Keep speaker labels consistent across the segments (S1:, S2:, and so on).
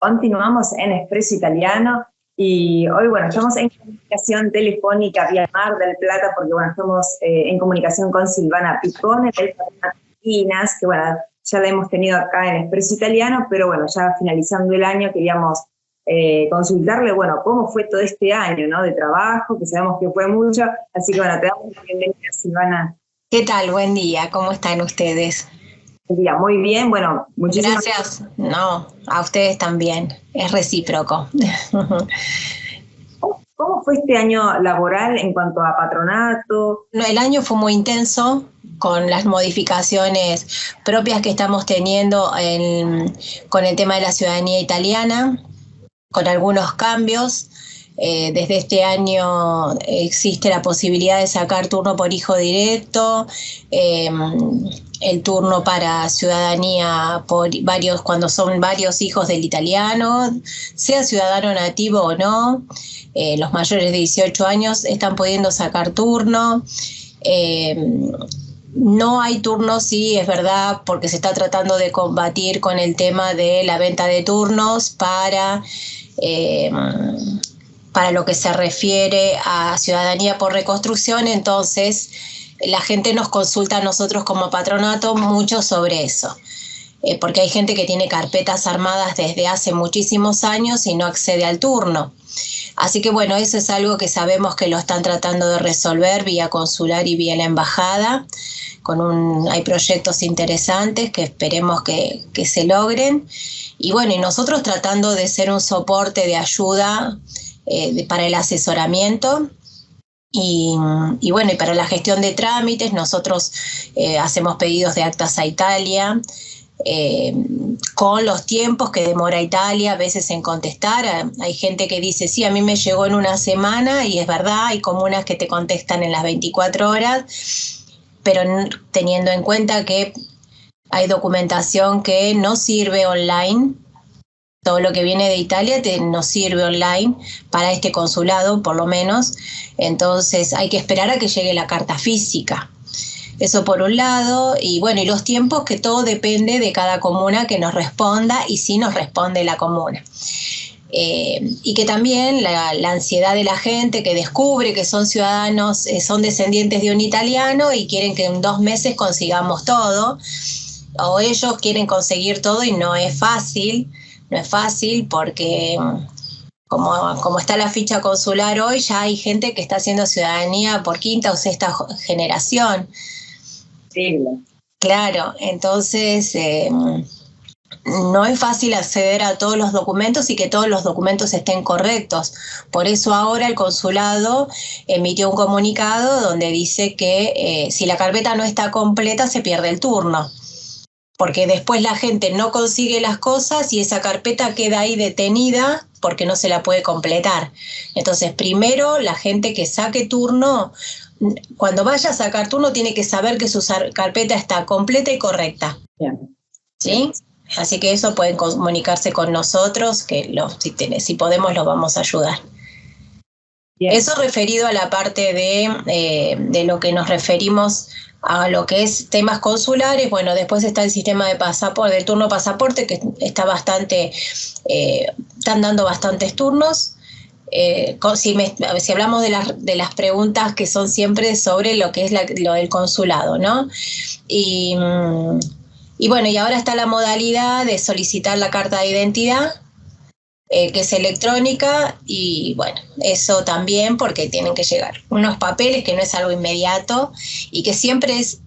S1: Continuamos en Expreso Italiano y hoy, bueno, estamos en comunicación telefónica vía Mar del Plata porque, bueno, estamos en comunicación con Silvana Picone del Patronato Inas, que, bueno, ya la hemos tenido acá en Expreso Italiano, pero, bueno, ya finalizando el año queríamos consultarle, bueno, cómo fue todo este año, ¿no?, de trabajo, que sabemos que fue mucho, así que, bueno, te damos la bienvenida, Silvana.
S2: ¿Qué tal? Buen día, ¿cómo están ustedes?
S1: Muy bien, bueno, muchísimas
S2: gracias. No, a ustedes también, es recíproco.
S1: ¿Cómo fue este año laboral en cuanto a patronato?
S2: El año fue muy intenso, con las modificaciones propias que estamos teniendo con el tema de la ciudadanía italiana, con algunos cambios. Desde este año existe la posibilidad de sacar turno por hijo directo, el turno para ciudadanía por cuando son varios hijos del italiano, sea ciudadano nativo o no. Los mayores de 18 años están pudiendo sacar turno. No hay turnos, sí, es verdad, porque se está tratando de combatir con el tema de la venta de turnos para lo que se refiere a ciudadanía por reconstrucción. Entonces la gente nos consulta a nosotros como patronato mucho sobre eso, porque hay gente que tiene carpetas armadas desde hace muchísimos años y no accede al turno. Así que, bueno, eso es algo que sabemos que lo están tratando de resolver vía consular y vía la embajada. Hay proyectos interesantes que esperemos que se logren. Y bueno, y nosotros tratando de ser un soporte de ayuda para el asesoramiento y bueno, y para la gestión de trámites. Nosotros hacemos pedidos de actas a Italia, con los tiempos que demora Italia a veces en contestar. Hay gente que dice, sí, a mí me llegó en una semana, y es verdad, hay comunas que te contestan en las 24 horas, pero teniendo en cuenta que hay documentación que no sirve online. Todo lo que viene de Italia no sirve online para este consulado, por lo menos. Entonces hay que esperar a que llegue la carta física. Eso por un lado. Y bueno, y los tiempos, que todo depende de cada comuna que nos responda, y si nos responde la comuna. Y que también la ansiedad de la gente que descubre que son ciudadanos, son descendientes de un italiano y quieren que en 2 meses consigamos todo, o ellos quieren conseguir todo y no es fácil. No es fácil porque como está la ficha consular hoy, ya hay gente que está haciendo ciudadanía por 5ª o 6ª generación.
S1: Sí.
S2: Claro, entonces no es fácil acceder a todos los documentos y que todos los documentos estén correctos. Por eso ahora el consulado emitió un comunicado donde dice que si la carpeta no está completa se pierde el turno, porque después la gente no consigue las cosas y esa carpeta queda ahí detenida porque no se la puede completar. Entonces, primero, la gente que saque turno, cuando vaya a sacar turno, tiene que saber que su carpeta está completa y correcta.
S1: Bien.
S2: ¿Sí? Así que eso, pueden comunicarse con nosotros, que si podemos los vamos a ayudar. Bien. Eso referido a la parte de lo que nos referimos a lo que es temas consulares. Bueno, después está el sistema de pasaporte, del turno pasaporte, que está están dando bastantes turnos. Si hablamos de las preguntas que son siempre sobre lo que es lo del consulado, ¿no? Y bueno, y ahora está la modalidad de solicitar la carta de identidad, que es electrónica, y bueno, eso también porque tienen que llegar unos papeles, que no es algo inmediato y que siempre es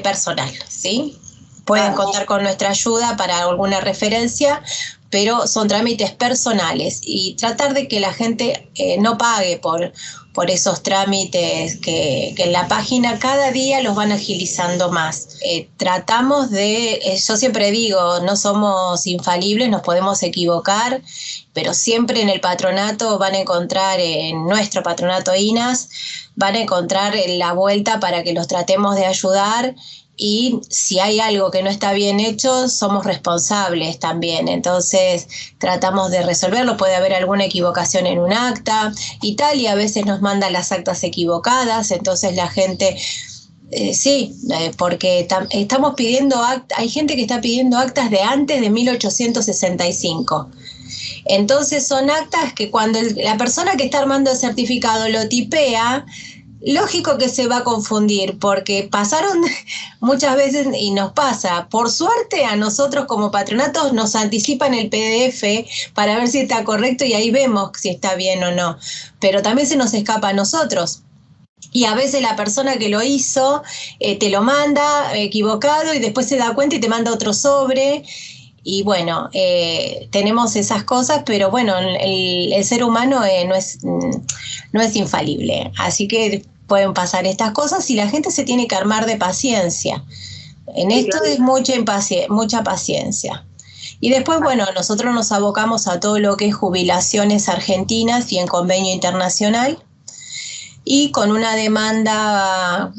S2: personal, ¿sí? Pueden contar con nuestra ayuda para alguna referencia, pero son trámites personales, y tratar de que la gente no pague por esos trámites que en la página cada día los van agilizando más. Tratamos yo siempre digo, no somos infalibles, nos podemos equivocar, pero siempre en el patronato van a encontrar, en nuestro patronato INAS, van a encontrar la vuelta para que los tratemos de ayudar. Y si hay algo que no está bien hecho, somos responsables también. Entonces tratamos de resolverlo. Puede haber alguna equivocación en un acta. Italia a veces nos manda las actas equivocadas, entonces la gente... porque estamos pidiendo hay gente que está pidiendo actas de antes de 1865. Entonces son actas que cuando la persona que está armando el certificado lo tipea, lógico que se va a confundir, porque pasaron muchas veces y nos pasa. Por suerte a nosotros como patronatos nos anticipan el PDF para ver si está correcto y ahí vemos si está bien o no. Pero también se nos escapa a nosotros. Y a veces la persona que lo hizo te lo manda equivocado y después se da cuenta y te manda otro sobre. Y bueno, tenemos esas cosas, pero bueno, el ser humano no es infalible. Así que pueden pasar estas cosas y la gente se tiene que armar de paciencia. En esto es mucha paciencia. Y después, bueno, nosotros nos abocamos a todo lo que es jubilaciones argentinas y en convenio internacional. Y con una demanda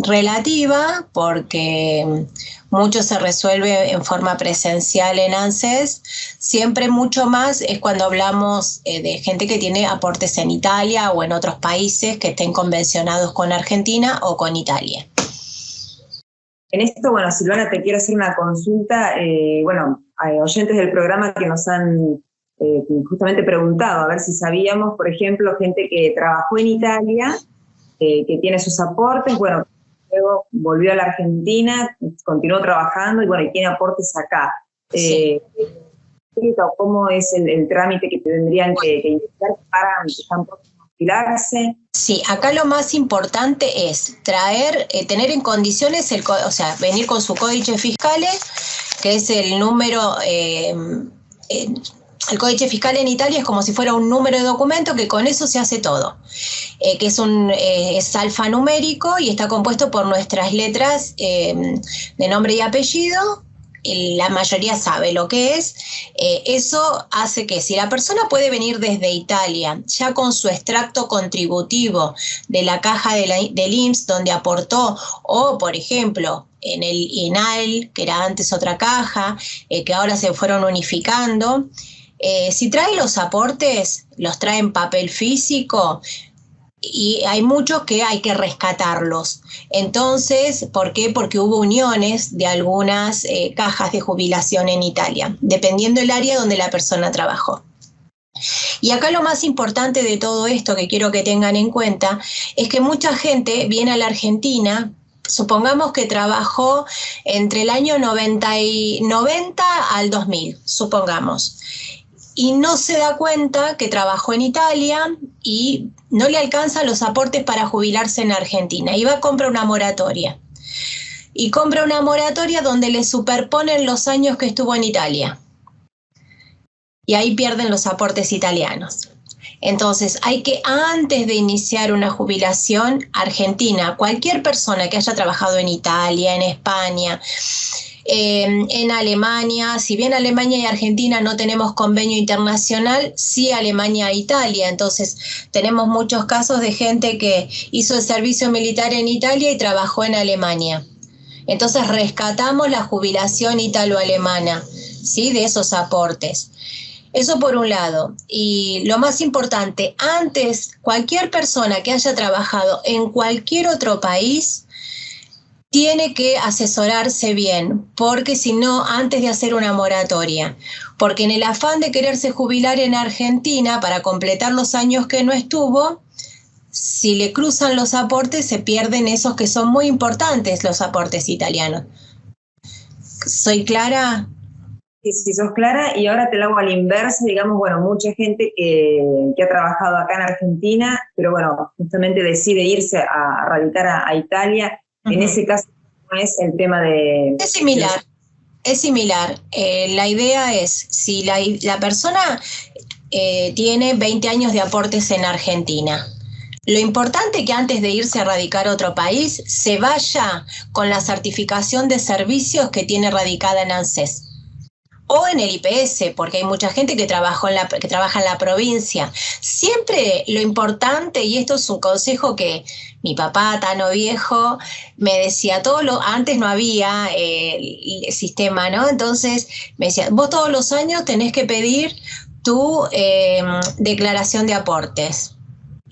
S2: relativa, porque mucho se resuelve en forma presencial en ANSES, siempre mucho más es cuando hablamos de gente que tiene aportes en Italia o en otros países que estén convencionados con Argentina o con Italia.
S1: En esto, bueno, Silvana, te quiero hacer una consulta. Bueno, hay oyentes del programa que nos han justamente preguntado a ver si sabíamos, por ejemplo, gente que trabajó en Italia, que tiene sus aportes, bueno, luego volvió a la Argentina, continuó trabajando y bueno, y tiene aportes acá.
S2: Sí.
S1: ¿Cómo es el trámite que tendrían que iniciar para que están próximos a jubilarse?
S2: Sí, acá lo más importante es tener en condiciones, o sea, venir con su códice fiscales, que es el número... el códice fiscal en Italia es como si fuera un número de documento que con eso se hace todo, que es alfanumérico y está compuesto por nuestras letras de nombre y apellido. La mayoría sabe lo que es. Eso hace que si la persona puede venir desde Italia ya con su extracto contributivo de la caja del INPS donde aportó, o por ejemplo en el INAL, que era antes otra caja, que ahora se fueron unificando, si trae los aportes, los trae en papel físico, y hay muchos que hay que rescatarlos. Entonces, ¿por qué? Porque hubo uniones de algunas cajas de jubilación en Italia, dependiendo del área donde la persona trabajó. Y acá lo más importante de todo esto que quiero que tengan en cuenta es que mucha gente viene a la Argentina, supongamos que trabajó entre el año 90 al 2000, supongamos, y no se da cuenta que trabajó en Italia y no le alcanzan los aportes para jubilarse en Argentina. Y va a comprar una moratoria. Y compra una moratoria donde le superponen los años que estuvo en Italia. Y ahí pierden los aportes italianos. Entonces, hay que, antes de iniciar una jubilación argentina, cualquier persona que haya trabajado en Italia, en España, en Alemania, si bien Alemania y Argentina no tenemos convenio internacional, sí Alemania e Italia, entonces tenemos muchos casos de gente que hizo el servicio militar en Italia y trabajó en Alemania. Entonces rescatamos la jubilación italo-alemana, ¿sí? De esos aportes. Eso por un lado. Y lo más importante, antes, cualquier persona que haya trabajado en cualquier otro país tiene que asesorarse bien, porque si no, antes de hacer una moratoria, porque en el afán de quererse jubilar en Argentina para completar los años que no estuvo, si le cruzan los aportes se pierden esos que son muy importantes, los aportes italianos. ¿Soy clara?
S1: Sí, sos clara, y ahora te lo hago al inverso, digamos, bueno, mucha gente que ha trabajado acá en Argentina, pero bueno, justamente decide irse a radicar a Italia. En ese caso no es el tema de...
S2: Es similar, es similar. La idea es, si la persona tiene 20 años de aportes en Argentina, lo importante es que antes de irse a radicar a otro país, se vaya con la certificación de servicios que tiene radicada en ANSES. O en el IPS, porque hay mucha gente que trabaja en la provincia. Siempre lo importante, y esto es un consejo que mi papá, Tano Viejo, me decía, antes no había el sistema, ¿no? Entonces me decía, vos todos los años tenés que pedir tu declaración de aportes.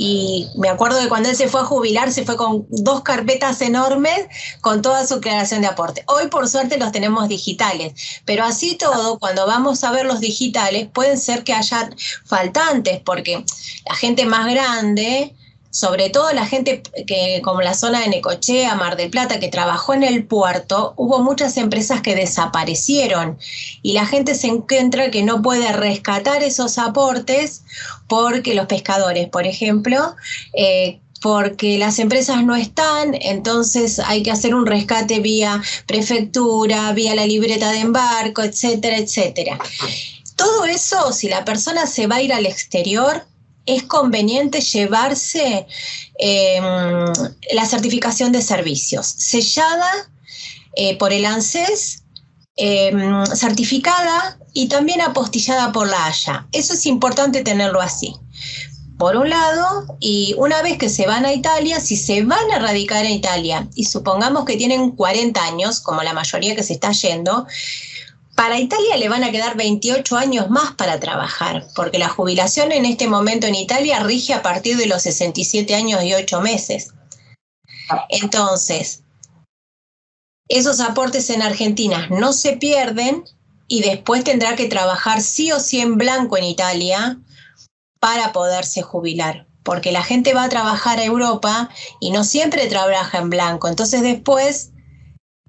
S2: y me acuerdo que cuando él se fue a jubilar, se fue con 2 carpetas enormes con toda su declaración de aporte. Hoy, por suerte, los tenemos digitales, pero así todo, cuando vamos a ver los digitales, pueden ser que haya faltantes, porque la gente más grande, sobre todo la gente que, como la zona de Necochea, Mar del Plata, que trabajó en el puerto, hubo muchas empresas que desaparecieron y la gente se encuentra que no puede rescatar esos aportes porque los pescadores, por ejemplo, porque las empresas no están, entonces hay que hacer un rescate vía prefectura, vía la libreta de embarco, etcétera, etcétera. Todo eso, si la persona se va a ir al exterior, es conveniente llevarse la certificación de servicios, sellada por el ANSES, certificada y también apostillada por la Haya. Eso es importante tenerlo así. Por un lado, y una vez que se van a Italia, si se van a radicar en Italia y supongamos que tienen 40 años, como la mayoría que se está yendo, para Italia le van a quedar 28 años más para trabajar, porque la jubilación en este momento en Italia rige a partir de los 67 años y 8 meses. Entonces, esos aportes en Argentina no se pierden y después tendrá que trabajar sí o sí en blanco en Italia para poderse jubilar, porque la gente va a trabajar a Europa y no siempre trabaja en blanco, entonces después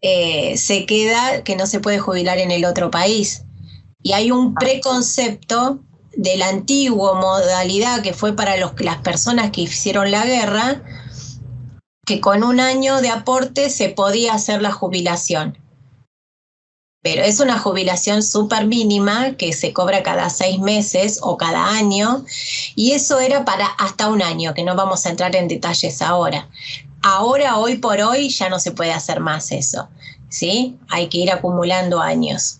S2: se queda que no se puede jubilar en el otro país. Y hay un preconcepto de la antigua modalidad que fue para las personas que hicieron la guerra, que con 1 año de aporte se podía hacer la jubilación. Pero es una jubilación súper mínima que se cobra cada 6 meses o cada año, y eso era para hasta 1 año, que no vamos a entrar en detalles ahora. Ahora, hoy por hoy, ya no se puede hacer más eso, ¿sí? Hay que ir acumulando años.